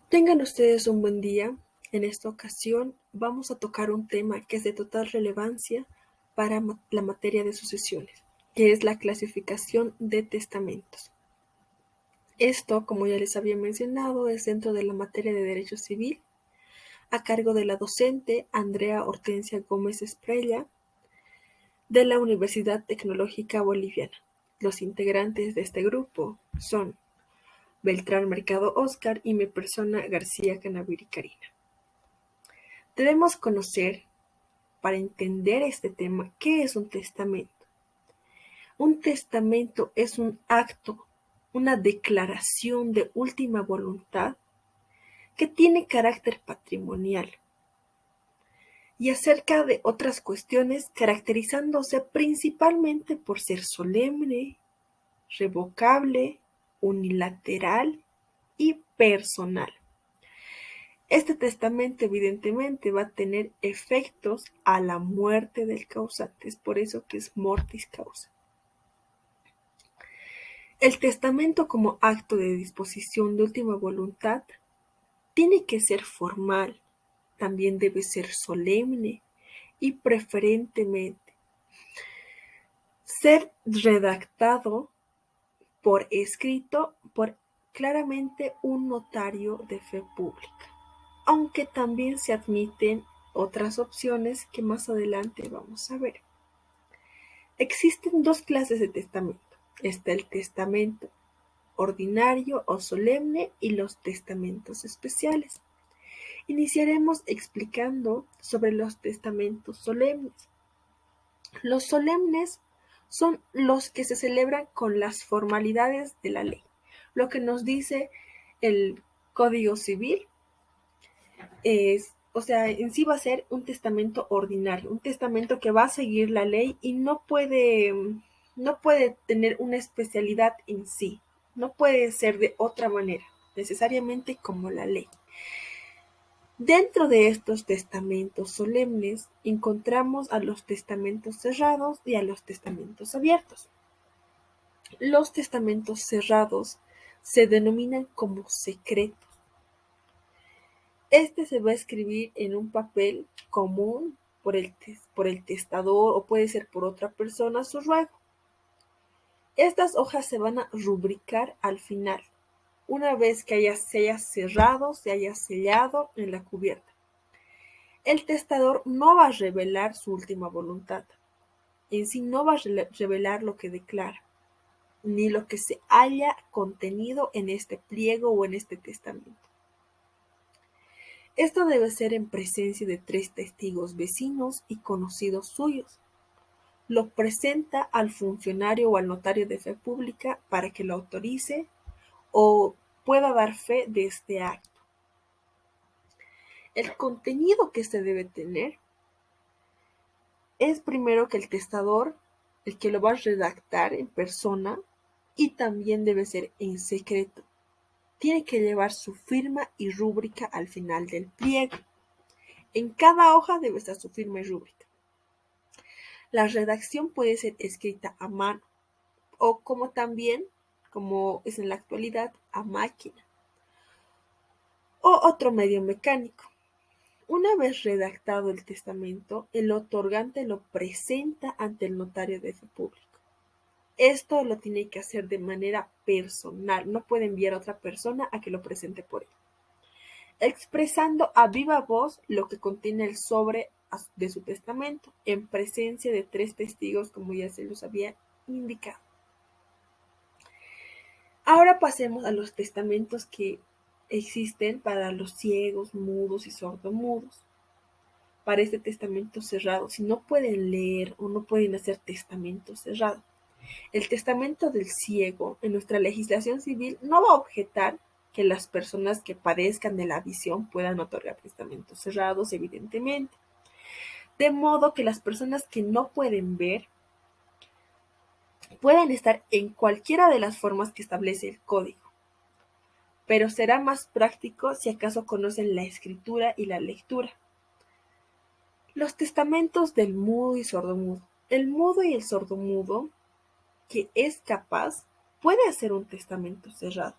Tengan ustedes un buen día. En esta ocasión vamos a tocar un tema que es de total relevancia para la materia de sucesiones, que es la clasificación de testamentos. Esto, como ya les había mencionado, es dentro de la materia de Derecho Civil, a cargo de la docente Andrea Hortensia Gómez Esprella, de la Universidad Tecnológica Boliviana. Los integrantes de este grupo son Beltrán Mercado Óscar y mi persona García Canaviri Karina. Debemos conocer, para entender este tema, qué es un testamento. Un testamento es un acto, una declaración de última voluntad que tiene carácter patrimonial y acerca de otras cuestiones caracterizándose principalmente por ser solemne, revocable, unilateral y personal. Este testamento evidentemente va a tener efectos a la muerte del causante, es por eso que es mortis causa. El testamento como acto de disposición de última voluntad tiene que ser formal, también debe ser solemne y preferentemente ser redactado por escrito por claramente un notario de fe pública, aunque también se admiten otras opciones que más adelante vamos a ver. Existen dos clases de testamento. Está el testamento ordinario o solemne y los testamentos especiales. Iniciaremos explicando sobre los testamentos solemnes. Los solemnes son los que se celebran con las formalidades de la ley. Lo que nos dice el Código Civil en sí va a ser un testamento ordinario, un testamento que va a seguir la ley y no puede tener una especialidad en sí, no puede ser de otra manera, necesariamente como la ley. Dentro de estos testamentos solemnes encontramos a los testamentos cerrados y a los testamentos abiertos. Los testamentos cerrados se denominan como secretos. Este se va a escribir en un papel común por el testador o puede ser por otra persona a su ruego. Estas hojas se van a rubricar al final, una vez que se haya cerrado, se haya sellado en la cubierta. El testador no va a revelar su última voluntad. En sí no va a revelar lo que declara, ni lo que se haya contenido en este pliego o en este testamento. Esto debe ser en presencia de 3 testigos vecinos y conocidos suyos. Lo presenta al funcionario o al notario de fe pública para que lo autorice o pueda dar fe de este acto. El contenido que se debe tener es primero que el testador, el que lo va a redactar en persona, y también debe ser en secreto. Tiene que llevar su firma y rúbrica al final del pliego. En cada hoja debe estar su firma y rúbrica. La redacción puede ser escrita a mano o como también, como es en la actualidad, a máquina o otro medio mecánico. Una vez redactado el testamento, el otorgante lo presenta ante el notario de fe público. Esto lo tiene que hacer de manera personal, no puede enviar a otra persona a que lo presente por él, expresando a viva voz lo que contiene el sobre de su testamento, en presencia de 3 testigos, como ya se los había indicado. Ahora pasemos a los testamentos que existen para los ciegos, mudos y sordomudos. Para este testamento cerrado, si no pueden leer o no pueden hacer testamento cerrado, el testamento del ciego en nuestra legislación civil no va a objetar que las personas que padezcan de la visión puedan otorgar testamentos cerrados, evidentemente. De modo que las personas que no pueden ver pueden estar en cualquiera de las formas que establece el código, pero será más práctico si acaso conocen la escritura y la lectura. Los testamentos del mudo y sordomudo. El mudo y el sordomudo, que es capaz, puede hacer un testamento cerrado.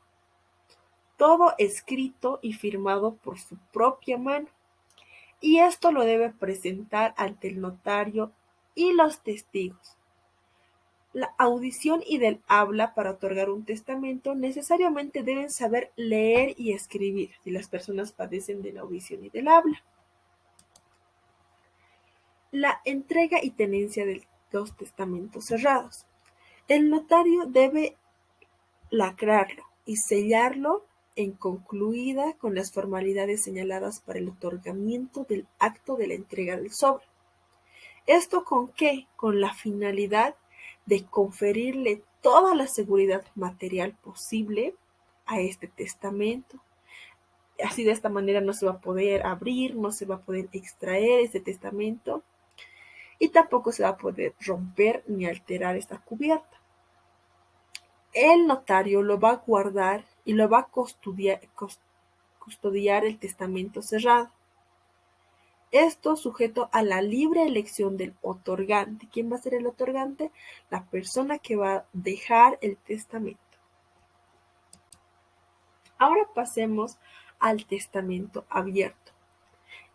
todo escrito y firmado por su propia mano, y esto lo debe presentar ante el notario y los testigos. La audición y del habla para otorgar un testamento necesariamente deben saber leer y escribir si las personas padecen de la audición y del habla. La entrega y tenencia de los testamentos cerrados. El notario debe lacrarlo y sellarlo en concluida con las formalidades señaladas para el otorgamiento del acto de la entrega del sobre. ¿Esto con qué? Con la finalidad de conferirle toda la seguridad material posible a este testamento. Así de esta manera no se va a poder abrir, no se va a poder extraer este testamento y tampoco se va a poder romper ni alterar esta cubierta. El notario lo va a guardar y lo va a custodiar el testamento cerrado. Esto sujeto a la libre elección del otorgante. ¿Quién va a ser el otorgante? La persona que va a dejar el testamento. Ahora pasemos al testamento abierto.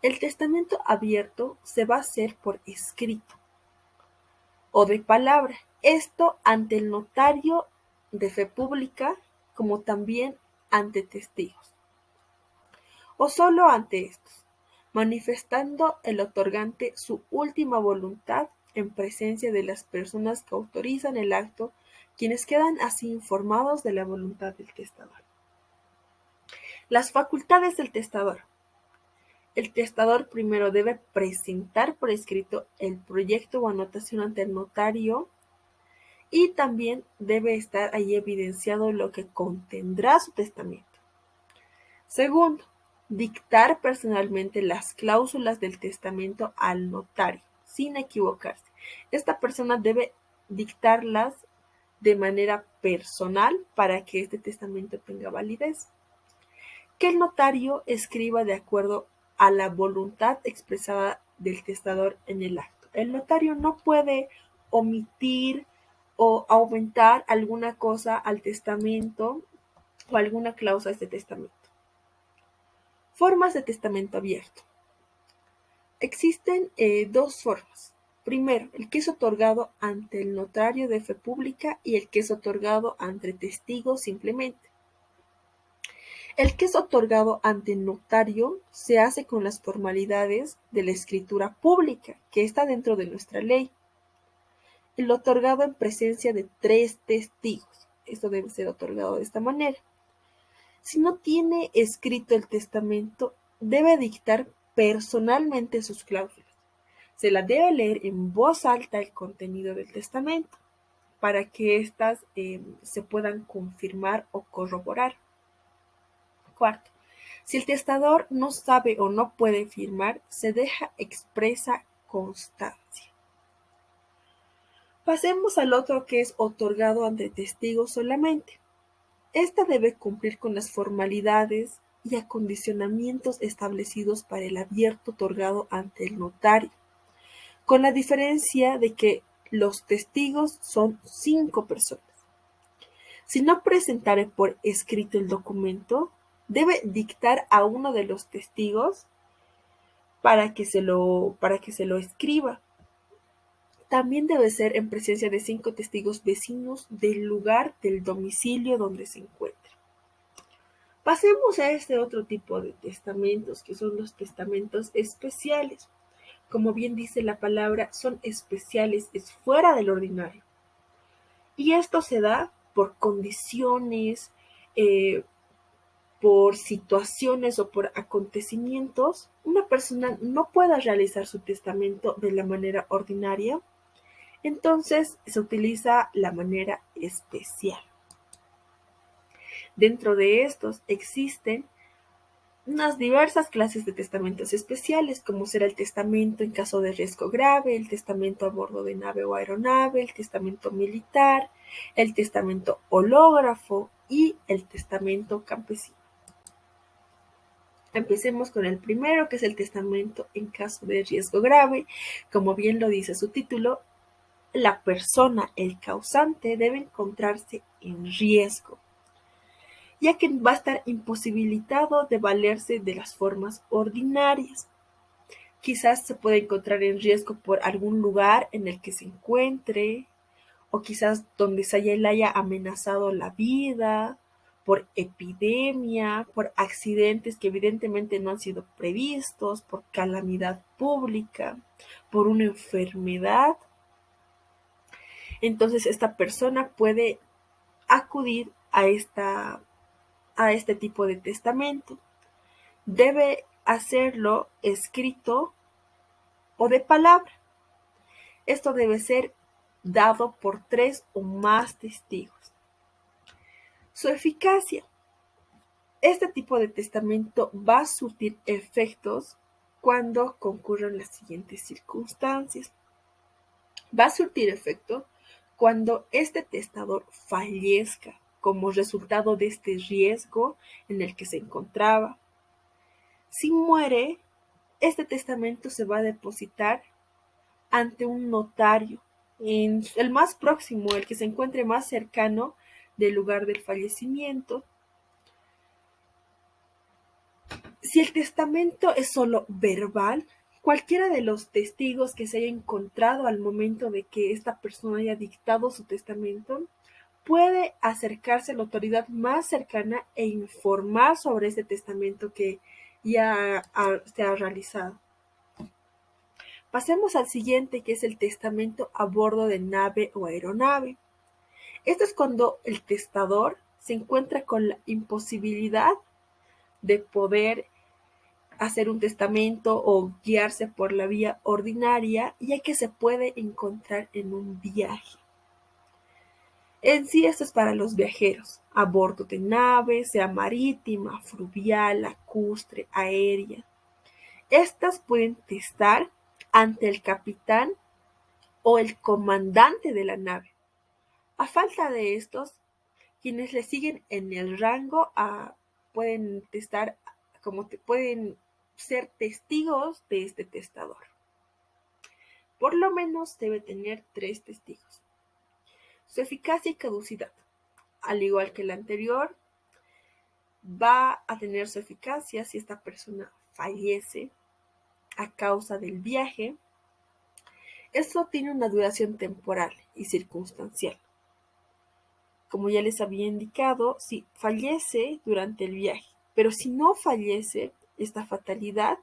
El testamento abierto se va a hacer por escrito o de palabra. Esto ante el notario de fe pública como también ante testigos. O solo ante estos, manifestando el otorgante su última voluntad en presencia de las personas que autorizan el acto, quienes quedan así informados de la voluntad del testador. Las facultades del testador. El testador primero debe presentar por escrito el proyecto o anotación ante el notario y también debe estar ahí evidenciado lo que contendrá su testamento. Segundo, dictar personalmente las cláusulas del testamento al notario, sin equivocarse. Esta persona debe dictarlas de manera personal para que este testamento tenga validez. Que el notario escriba de acuerdo a la voluntad expresada del testador en el acto. El notario no puede omitir o aumentar alguna cosa al testamento o alguna cláusula de este testamento. Formas de testamento abierto. Existen dos formas. Primero, el que es otorgado ante el notario de fe pública y el que es otorgado ante testigos simplemente. El que es otorgado ante notario se hace con las formalidades de la escritura pública, que está dentro de nuestra ley. El otorgado en presencia de 3 testigos. Esto debe ser otorgado de esta manera. Si no tiene escrito el testamento, debe dictar personalmente sus cláusulas. Se la debe leer en voz alta el contenido del testamento para que éstas se puedan confirmar o corroborar. Cuarto, si el testador no sabe o no puede firmar, se deja expresa constancia. Pasemos al otro que es otorgado ante testigos solamente. Esta debe cumplir con las formalidades y acondicionamientos establecidos para el abierto otorgado ante el notario, con la diferencia de que los testigos son 5 personas. Si no presentare por escrito el documento, debe dictar a uno de los testigos para que se lo escriba. También debe ser en presencia de 5 testigos vecinos del lugar del domicilio donde se encuentra. Pasemos a este otro tipo de testamentos, que son los testamentos especiales. Como bien dice la palabra, son especiales, es fuera del ordinario. Y esto se da por condiciones, por situaciones o por acontecimientos. Una persona no pueda realizar su testamento de la manera ordinaria, entonces se utiliza la manera especial. Dentro de estos existen unas diversas clases de testamentos especiales, como será el testamento en caso de riesgo grave, el testamento a bordo de nave o aeronave, el testamento militar, el testamento hológrafo y el testamento campesino. Empecemos con el primero, que es el testamento en caso de riesgo grave. Como bien lo dice su título, la persona, el causante, debe encontrarse en riesgo. ya que va a estar imposibilitado de valerse de las formas ordinarias. Quizás se puede encontrar en riesgo por algún lugar en el que se encuentre, o quizás donde le haya amenazado la vida, por epidemia, por accidentes que evidentemente no han sido previstos, por calamidad pública, por una enfermedad. Entonces esta persona puede acudir a este tipo de testamento. Debe hacerlo escrito o de palabra. Esto debe ser dado por 3 o más testigos. Su eficacia. Este tipo de testamento va a surtir efectos cuando concurran las siguientes circunstancias. Va a surtir efecto cuando este testador fallezca como resultado de este riesgo en el que se encontraba. Si muere, este testamento se va a depositar ante un notario, el más próximo, el que se encuentre más cercano del lugar del fallecimiento. Si el testamento es solo verbal, cualquiera de los testigos que se haya encontrado al momento de que esta persona haya dictado su testamento puede acercarse a la autoridad más cercana e informar sobre este testamento que ya se ha realizado. Pasemos al siguiente, que es el testamento a bordo de nave o aeronave. Esto es cuando el testador se encuentra con la imposibilidad de poder hacer un testamento o guiarse por la vía ordinaria, ya que se puede encontrar en un viaje. En sí, esto es para los viajeros, a bordo de nave, sea marítima, fluvial, lacustre, aérea. Estas pueden testar ante el capitán o el comandante de la nave. A falta de estos, quienes le siguen en el rango pueden testar, pueden ser testigos de este testador. Por lo menos debe tener 3 testigos. Su eficacia y caducidad. Al igual que el anterior, va a tener su eficacia si esta persona fallece a causa del viaje. Esto tiene una duración temporal y circunstancial. Como ya les había indicado, si fallece durante el viaje, pero si no fallece esta fatalidad,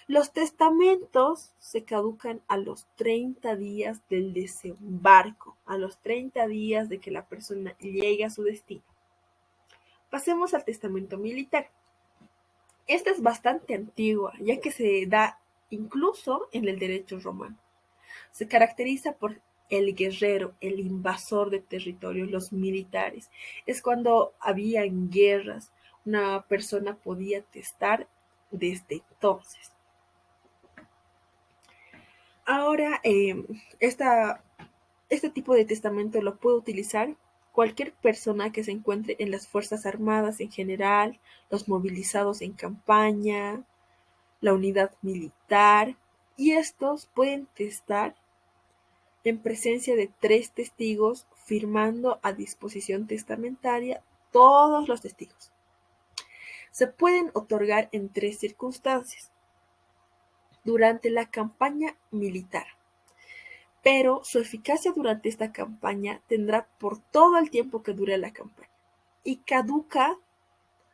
los testamentos se caducan a los 30 días del desembarco, a los 30 días de que la persona llegue a su destino. Pasemos al testamento militar. Esta es bastante antigua, ya que se da incluso en el derecho romano. Se caracteriza por el guerrero, el invasor de territorios, los militares. Es cuando habían guerras, una persona podía testar desde entonces. Ahora, este tipo de testamento lo puede utilizar cualquier persona que se encuentre en las Fuerzas Armadas en general, los movilizados en campaña, la unidad militar, y estos pueden testar en presencia de 3 testigos, firmando a disposición testamentaria todos los testigos. Se pueden otorgar en 3 circunstancias. Durante la campaña militar, pero su eficacia durante esta campaña tendrá por todo el tiempo que dure la campaña y caduca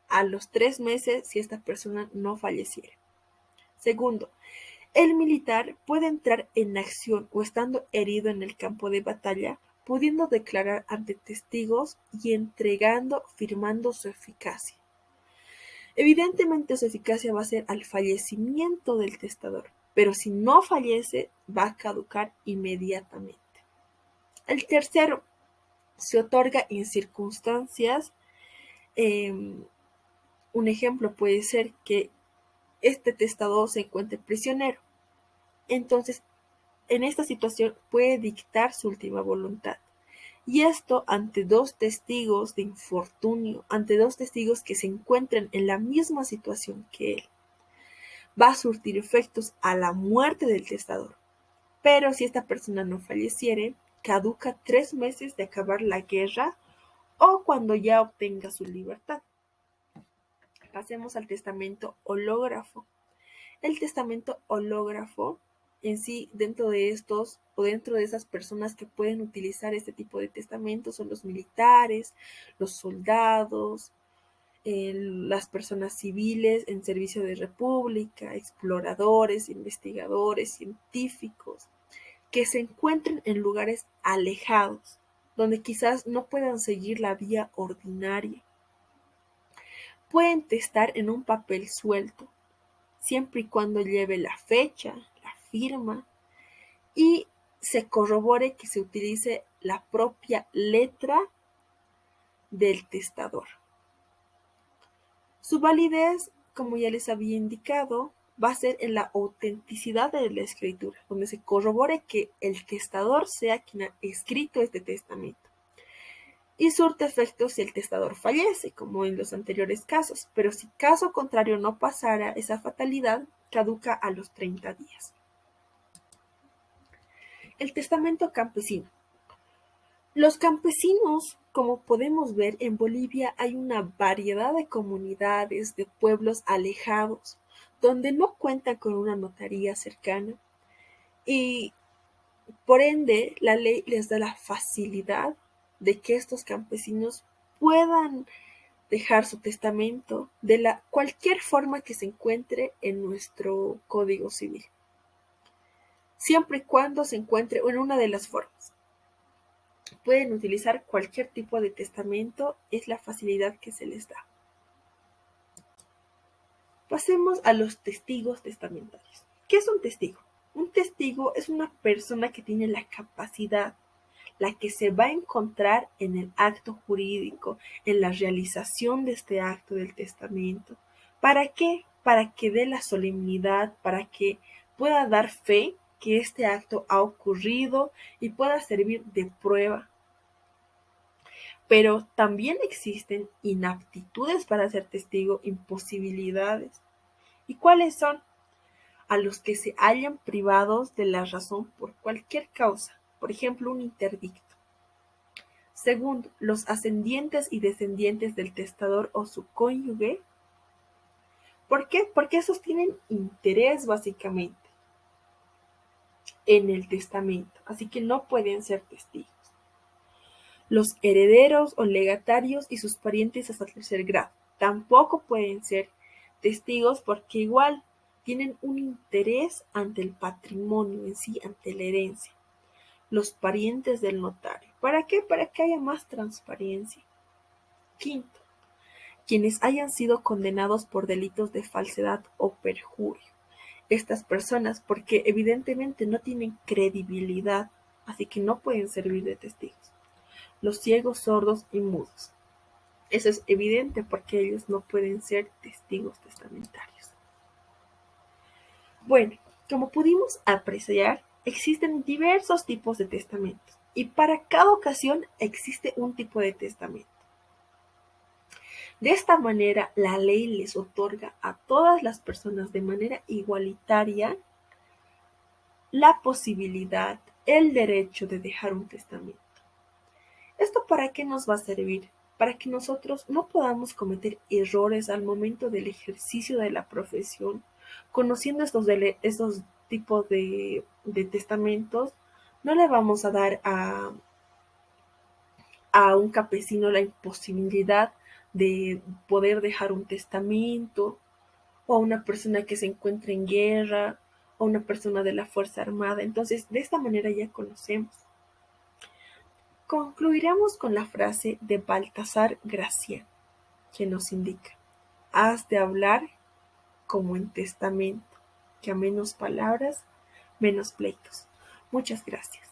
a los 3 meses si esta persona no falleciera. Segundo, el militar puede entrar en acción o estando herido en el campo de batalla, pudiendo declarar ante testigos y firmando su eficacia. Evidentemente su eficacia va a ser al fallecimiento del testador, pero si no fallece va a caducar inmediatamente. El tercero, se otorga en circunstancias, un ejemplo puede ser que este testador se encuentre prisionero. Entonces, en esta situación puede dictar su última voluntad. Y esto ante 2 testigos de infortunio, ante 2 testigos que se encuentran en la misma situación que él. Va a surtir efectos a la muerte del testador. Pero si esta persona no falleciere, caduca 3 meses de acabar la guerra o cuando ya obtenga su libertad. Pasemos al testamento hológrafo. El testamento hológrafo en sí, dentro de estos o dentro de esas personas que pueden utilizar este tipo de testamentos son los militares, los soldados, las personas civiles en servicio de república, exploradores, investigadores, científicos, que se encuentren en lugares alejados, donde quizás no puedan seguir la vía ordinaria. Pueden testar en un papel suelto, siempre y cuando lleve la fecha, la firma y se corrobore que se utilice la propia letra del testador. Su validez, como ya les había indicado, va a ser en la autenticidad de la escritura, donde se corrobore que el testador sea quien ha escrito este testamento. Y surte efecto si el testador fallece, como en los anteriores casos, pero si caso contrario no pasara, esa fatalidad caduca a los 30 días. El testamento campesino. Los campesinos, como podemos ver, en Bolivia hay una variedad de comunidades, de pueblos alejados, donde no cuentan con una notaría cercana y por ende la ley les da la facilidad de que estos campesinos puedan dejar su testamento de cualquier forma que se encuentre en nuestro Código Civil, siempre y cuando se encuentre en una de las formas. Pueden utilizar cualquier tipo de testamento, es la facilidad que se les da. Pasemos a los testigos testamentarios. ¿Qué es un testigo? Un testigo es una persona que tiene la capacidad, la que se va a encontrar en el acto jurídico, en la realización de este acto del testamento. ¿Para qué? Para que dé la solemnidad, para que pueda dar fe que este acto ha ocurrido y pueda servir de prueba. Pero también existen inaptitudes para ser testigo, imposibilidades. ¿Y cuáles son? A los que se hallan privados de la razón por cualquier causa, por ejemplo, un interdicto. Segundo, los ascendientes y descendientes del testador o su cónyuge. ¿Por qué? Porque esos tienen interés básicamente en el testamento, así que no pueden ser testigos. Los herederos o legatarios y sus parientes hasta el tercer grado tampoco pueden ser testigos porque igual tienen un interés ante el patrimonio en sí, ante la herencia. Los parientes del notario. ¿Para qué? Para que haya más transparencia. Quinto, quienes hayan sido condenados por delitos de falsedad o perjurio. Estas personas, porque evidentemente no tienen credibilidad, así que no pueden servir de testigos. Los ciegos, sordos y mudos. Eso es evidente porque ellos no pueden ser testigos testamentarios. Bueno, como pudimos apreciar, existen diversos tipos de testamentos y para cada ocasión existe un tipo de testamento. De esta manera, la ley les otorga a todas las personas de manera igualitaria la posibilidad, el derecho de dejar un testamento. ¿Esto para qué nos va a servir? Para que nosotros no podamos cometer errores al momento del ejercicio de la profesión, conociendo estos tipos de testamentos, no le vamos a dar a un campesino la imposibilidad de poder dejar un testamento, o a una persona que se encuentra en guerra, o una persona de la Fuerza Armada. Entonces, de esta manera ya conocemos. Concluiremos con la frase de Baltasar Gracián, que nos indica: has de hablar como en testamento, que a menos palabras, menos pleitos. Muchas gracias.